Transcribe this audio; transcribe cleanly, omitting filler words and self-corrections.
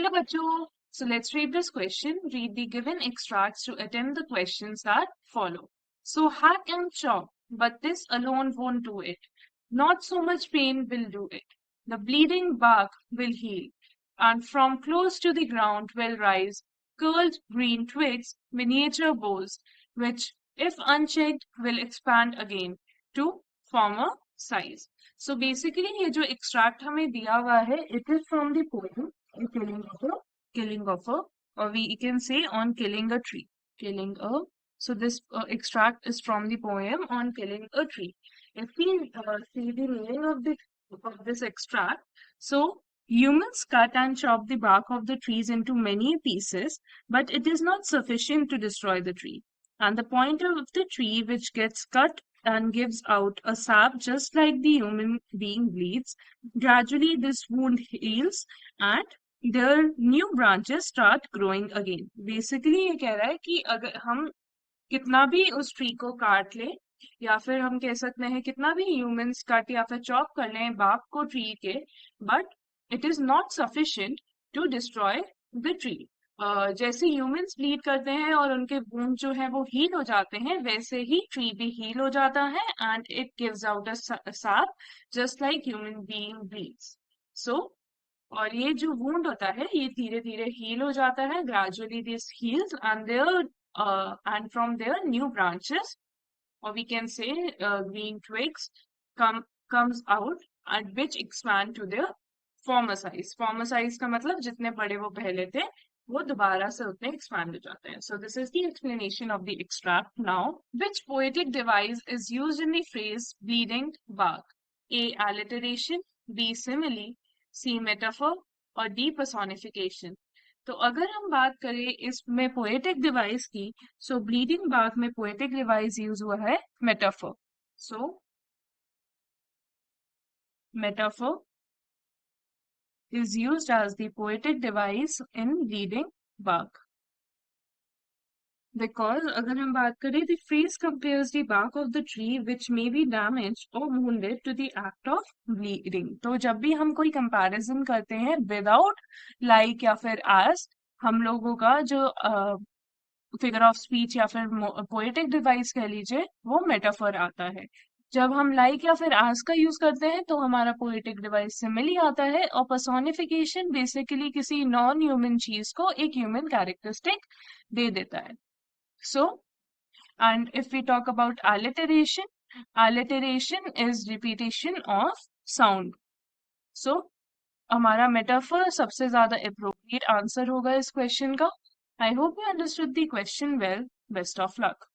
Hello, bachcho. So let's read this question. Read the given extracts to attempt the questions that follow. So hack and chop, but this alone won't do it. Not so much pain will do it. The bleeding bark will heal, and from close to the ground will rise curled green twigs, miniature boughs, which, if unchecked, will expand again to former size. So basically ये जो extract हमें दिया हुआ है, it is from the poem killing of a, or we can say on killing a tree. Killing a, so this extract is from the poem on killing a tree. If we see the meaning of this extract, so humans cut and chop the bark of the trees into many pieces, but it is not sufficient to destroy the tree. And the point of the tree which gets cut and gives out a sap just like the human being bleeds, gradually this wound heals and their new branches start growing again. Basically ये कह रहा है कि अगर हम कितना भी उस ट्री को काट ले या फिर हम कह सकते हैं कितना भी ह्यूमंस काट या फिर चॉप कर लें bark को ट्री के, but it is not sufficient to destroy the tree. जैसे ह्यूमंस ब्लीड करते हैं और उनके वुंड जो है वो हील हो जाते हैं, वैसे ही ट्री भी हील हो जाता है and it gives out a sap just like human being bleeds. So और ये जो वुंड होता है ये धीरे धीरे हील हो जाता है, gradually this heals and there and from their new branches, or we can say green twigs comes out and which expand to their former size. Former size का मतलब जितने बड़े वो पहले थे वो दोबारा से उतने expand हो जाते हैं. So this is the explanation of the extract. Now, which poetic device is used in the phrase bleeding bark? A. Alliteration, B. Simile, C. Metaphor, or D. Personification. तो अगर हम बात करें इसमें पोएटिक डिवाइस की, सो ब्लीडिंग बार्क में poetic device use हुआ है metaphor. So metaphor is used as the poetic device in bleeding bark. Because अगर हम बात करें, the phrase compares the bark of the tree which may be damaged or wounded to the act of bleeding. तो जब भी हम कोई comparison करते हैं without like या फिर as, हम लोगों का जो फिगर ऑफ स्पीच या फिर पोएटिक डिवाइस कह लीजिए वो मेटाफर आता है. जब हम लाइक या फिर आज का यूज करते हैं तो हमारा पोएटिक डिवाइस सिमिली आता है. और पर्सोनिफिकेशन बेसिकली किसी नॉन ह्यूमन चीज को एक ह्यूमन कैरेक्टरिस्टिक दे देता है. So and if we talk about alliteration is repetition of sound. So हमारा मेटाफर सबसे ज्यादा अप्रोप्रिएट आंसर होगा इस क्वेश्चन का. I hope you understood the question well. Best of luck.